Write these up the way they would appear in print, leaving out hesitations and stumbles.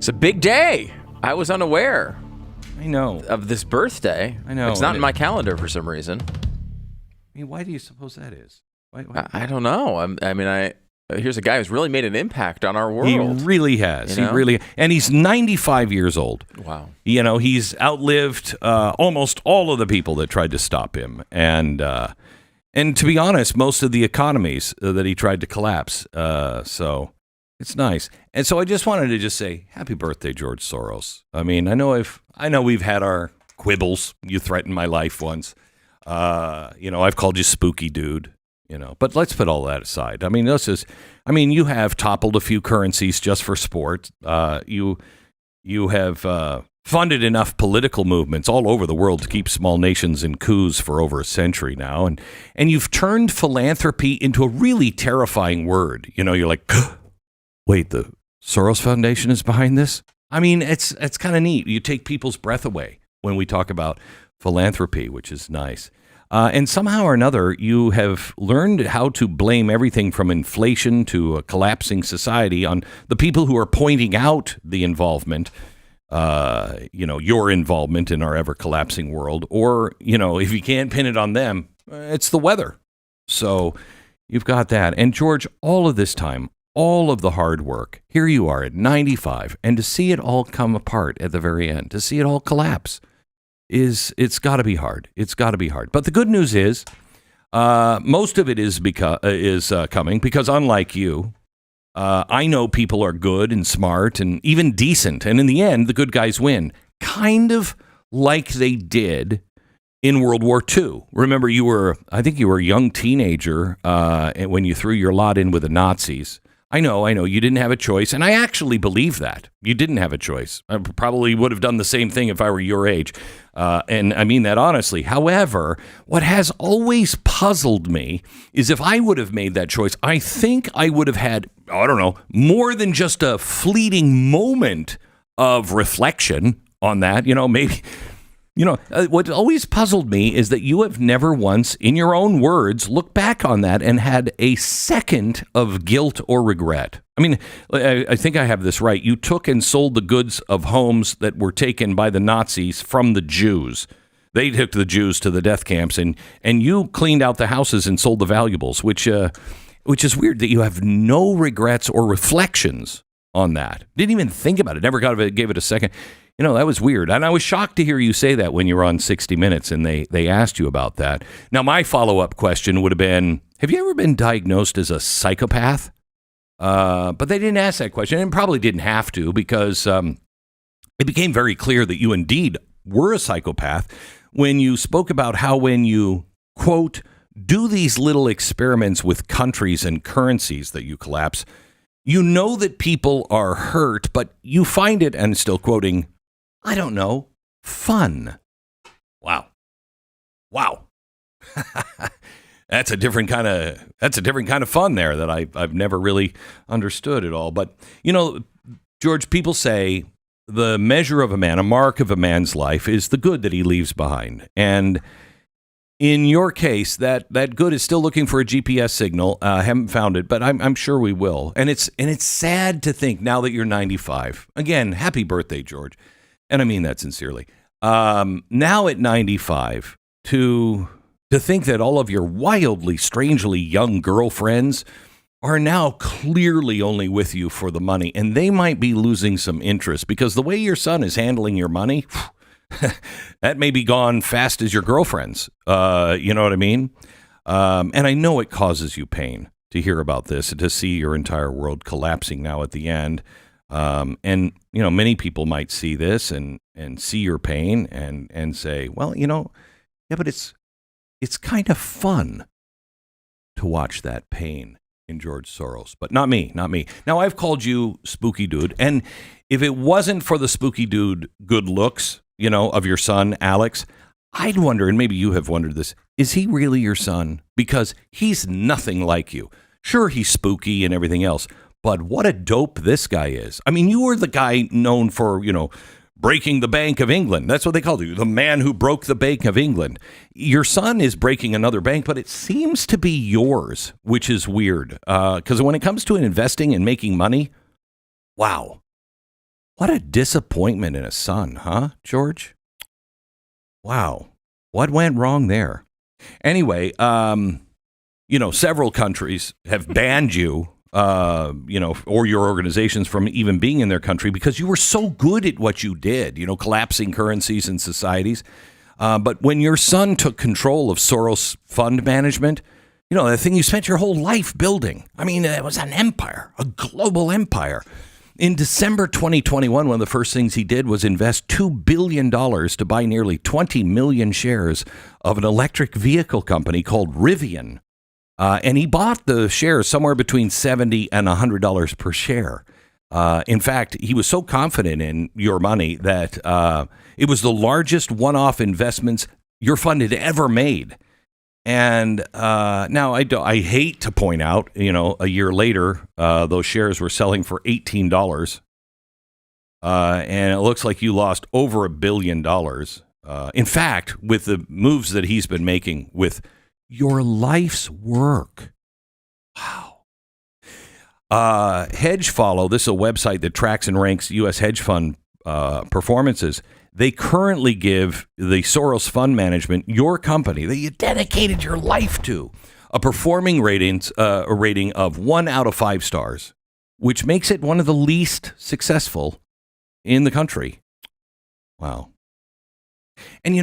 It's a big day. I was unaware. I know. Of this birthday. I know. It's not in my calendar for some reason. I mean, why do you suppose that is? Why? I don't know. Here's a guy who's really made an impact on our world. He really has. You know? And he's 95 years old. Wow. You know, he's outlived almost all of the people that tried to stop him. And to be honest, most of the economies that he tried to collapse. So it's nice. And so I just wanted to just say, happy birthday, George Soros. I mean, I know we've had our quibbles. You threatened my life once. I've called you spooky dude. But let's put all that aside. I mean, you have toppled a few currencies just for sport. You have funded enough political movements all over the world to keep small nations in coups for over a century now, and you've turned philanthropy into a really terrifying word. You're like, wait, the Soros Foundation is behind this? I mean, it's kind of neat. You take people's breath away when we talk about philanthropy, which is nice. And somehow or another, you have learned how to blame everything from inflation to a collapsing society on the people who are pointing out the involvement, your involvement in our ever-collapsing world. Or, if you can't pin it on them, it's the weather. So you've got that. And George, all of this time, all of the hard work, here you are at 95, and to see it all come apart at the very end, to see it all collapse, it's got to be hard. It's got to be hard. But the good news is, most of it is coming because, unlike you, I know people are good and smart and even decent, and in the end, the good guys win. Kind of like they did in World War II. Remember, I think you were a young teenager when you threw your lot in with the Nazis. I know, you didn't have a choice, and I actually believe that. You didn't have a choice. I probably would have done the same thing if I were your age, and I mean that honestly. However, what has always puzzled me is if I would have made that choice, I think I would have had, I don't know, more than just a fleeting moment of reflection on that, maybe... what always puzzled me is that you have never once, in your own words, looked back on that and had a second of guilt or regret. I mean, I think I have this right. You took and sold the goods of homes that were taken by the Nazis from the Jews. They took the Jews to the death camps, and you cleaned out the houses and sold the valuables, which is weird that you have no regrets or reflections on that. Didn't even think about it. Never gave it a second. That was weird. And I was shocked to hear you say that when you were on 60 Minutes and they asked you about that. Now, my follow-up question would have been, have you ever been diagnosed as a psychopath? But they didn't ask that question, and probably didn't have to, because it became very clear that you indeed were a psychopath when you spoke about how when you, quote, do these little experiments with countries and currencies that you collapse, you know that people are hurt, but you find it, and still quoting, I don't know, fun. Wow. That's a different kind of fun there that I've never really understood at all. But, George, people say the measure of a man, a mark of a man's life is the good that he leaves behind. And in your case, that good is still looking for a GPS signal. Haven't found it, but I'm sure we will. And it's sad to think now that you're 95. Again, happy birthday, George. And I mean that sincerely. Now at 95, to think that all of your wildly, strangely young girlfriends are now clearly only with you for the money, and they might be losing some interest because the way your son is handling your money, that may be gone fast as your girlfriend's. You know what I mean? And I know it causes you pain to hear about this, to see your entire world collapsing now at the end. And, many people might see this and see your pain and say, well, yeah, but it's kind of fun to watch that pain in George Soros, but not me. Now, I've called you spooky dude. And if it wasn't for the spooky dude good looks, of your son, Alex, I'd wonder, and maybe you have wondered this, is he really your son? Because he's nothing like you. Sure, he's spooky and everything else, but what a dope this guy is. I mean, you were the guy known for, breaking the Bank of England. That's what they called you, the man who broke the Bank of England. Your son is breaking another bank, but it seems to be yours, which is weird. Because when it comes to investing and making money, wow. What a disappointment in a son, huh, George? Wow. What went wrong there? Anyway, several countries have banned you, or your organizations from even being in their country because you were so good at what you did, collapsing currencies and societies. But when your son took control of Soros fund management, the thing you spent your whole life building. I mean, it was an empire, a global empire. In December 2021, one of the first things he did was invest $2 billion to buy nearly 20 million shares of an electric vehicle company called Rivian. And he bought the shares somewhere between $70 and $100 per share. In fact, he was so confident in your money that it was the largest one-off investments your fund had ever made. And now I hate to point out, a year later, those shares were selling for $18. And it looks like you lost over $1 billion. In fact, with the moves that he's been making with your life's work. Wow. Hedge Follow, this is a website that tracks and ranks U.S. hedge fund performances. They currently give the Soros Fund Management, your company that you dedicated your life to, a performing rating of 1 out of 5 stars, which makes it one of the least successful in the country. Wow. And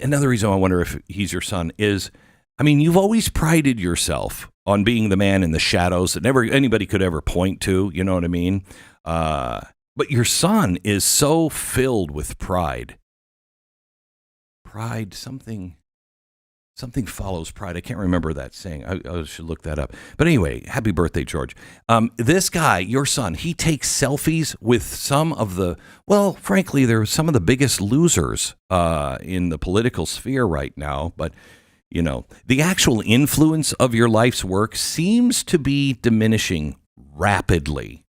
another reason I wonder if he's your son is, you've always prided yourself on being the man in the shadows that never anybody could ever point to. You know what I mean? But your son is so filled with pride. Pride, something follows pride. I can't remember that saying. I should look that up. But anyway, happy birthday, George. This guy, your son, he takes selfies with some of the, frankly, they're some of the biggest losers in the political sphere right now. But, the actual influence of your life's work seems to be diminishing rapidly.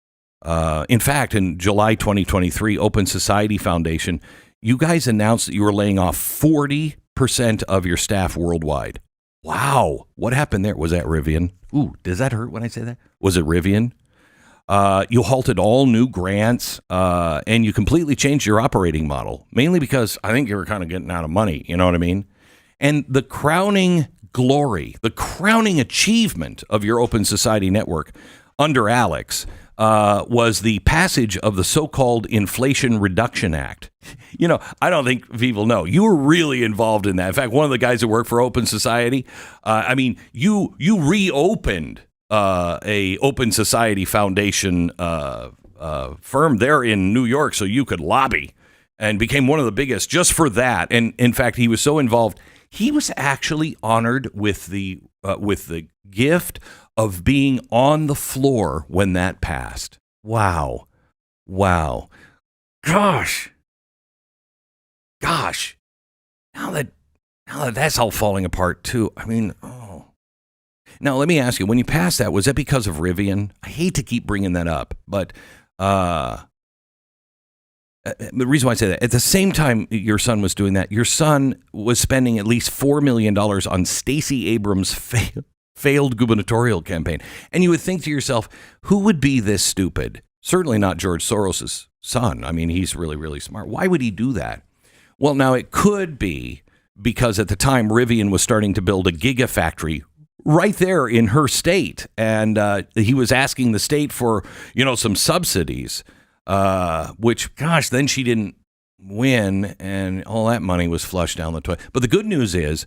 In fact, in July 2023, Open Society Foundation, you guys announced that you were laying off 40% of your staff worldwide. Wow. What happened there? Was that Rivian? Ooh, does that hurt when I say that? Was it Rivian? You halted all new grants, and you completely changed your operating model, mainly because I think you were kind of getting out of money. You know what I mean? And the crowning glory, the crowning achievement of your Open Society Network under Alex was the passage of the so-called Inflation Reduction Act. I don't think people know. You were really involved in that. In fact, one of the guys that worked for Open Society, you reopened a Open Society Foundation firm there in New York so you could lobby, and became one of the biggest just for that. And in fact, he was so involved, he was actually honored with the gift of being on the floor when that passed. Wow. Gosh. Now that that's all falling apart too. Now let me ask you, when you passed that, was that because of Rivian? I hate to keep bringing that up, but the reason why I say that, at the same time your son was doing that, your son was spending at least $4 million on Stacey Abrams' failed gubernatorial campaign. And you would think to yourself, who would be this stupid? Certainly not George Soros' son. He's really, really smart. Why would he do that? Well, now it could be because at the time Rivian was starting to build a gigafactory right there in her state. And he was asking the state for, some subsidies, which, gosh, then she didn't win and all that money was flushed down the toilet. But the good news is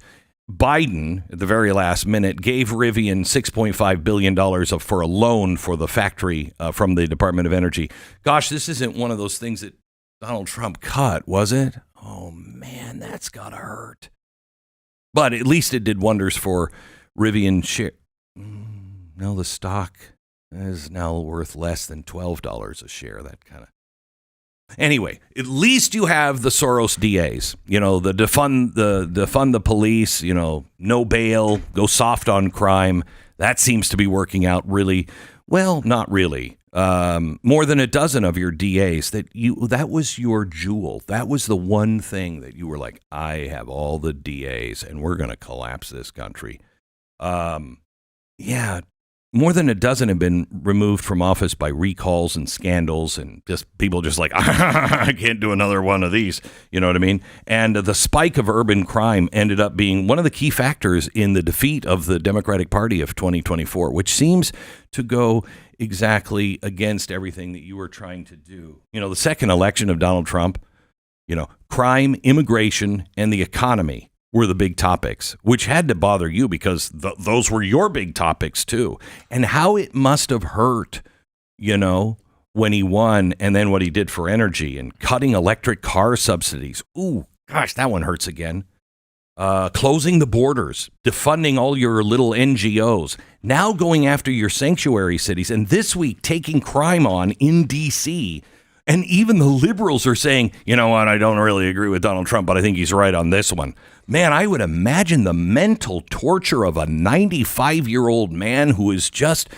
Biden, at the very last minute, gave Rivian $6.5 billion for a loan for the factory from the Department of Energy. Gosh, this isn't one of those things that Donald Trump cut, was it? Oh, man, that's got to hurt. But at least it did wonders for Rivian share. No, the stock is now worth less than $12 a share. That kind of. Anyway, at least you have the Soros DAs, the defund the police, no bail, go soft on crime. That seems to be working out really well, not really. More than a dozen of your DAs that was your jewel. That was the one thing that you were like, I have all the DAs and we're going to collapse this country. Yeah. more than a dozen have been removed from office by recalls and scandals, and just people just like, I can't do another one of these. You know what I mean? And the spike of urban crime ended up being one of the key factors in the defeat of the Democratic Party of 2024, which seems to go exactly against everything that you were trying to do. You know, the second election of Donald Trump, you know, crime, immigration, and the economy were the big topics, which had to bother you because those were your big topics too. And how it must have hurt, you know, when he won, and then what he did for energy and cutting electric car subsidies. Ooh, gosh, that one hurts again. Closing the borders, defunding all your little NGOs, now going after your sanctuary cities, and this week taking crime on in D.C., and even the liberals are saying, you know what, I don't really agree with Donald Trump, but I think he's right on this one. Man, I would imagine the mental torture of a 95-year-old man who is just,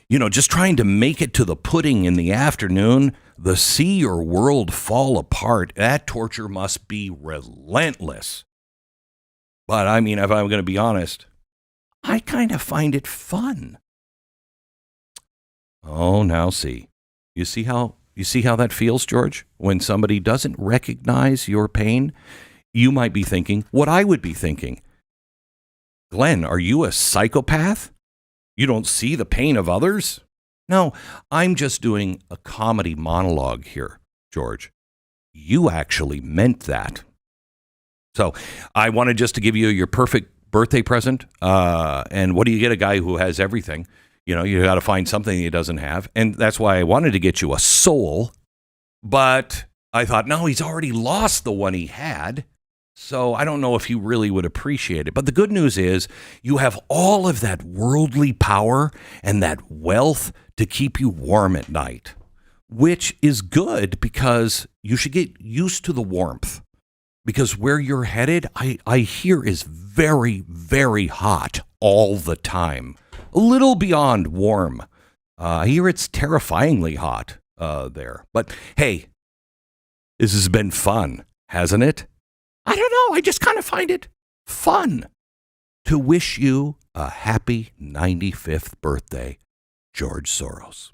you know, just trying to make it to the pudding in the afternoon, the see your world fall apart. That torture must be relentless. But I mean, if I'm going to be honest, I kind of find it fun. Oh, now see. You see how that feels, George? When somebody doesn't recognize your pain, you might be thinking what I would be thinking. Glenn, are you a psychopath? You don't see the pain of others? No, I'm just doing a comedy monologue here, George. You actually meant that. So I wanted just to give you your perfect birthday present. And what do you get a guy who has everything? You know, you got to find something he doesn't have. And that's why I wanted to get you a soul. But I thought, no, he's already lost the one he had. So I don't know if you really would appreciate it. But the good news is you have all of that worldly power and that wealth to keep you warm at night, which is good because you should get used to the warmth. Because where you're headed, I hear is very, very hot all the time. A little beyond warm. I hear it's terrifyingly hot there. But hey, this has been fun, hasn't it? I don't know. I just kind of find it fun to wish you a happy 95th birthday, George Soros.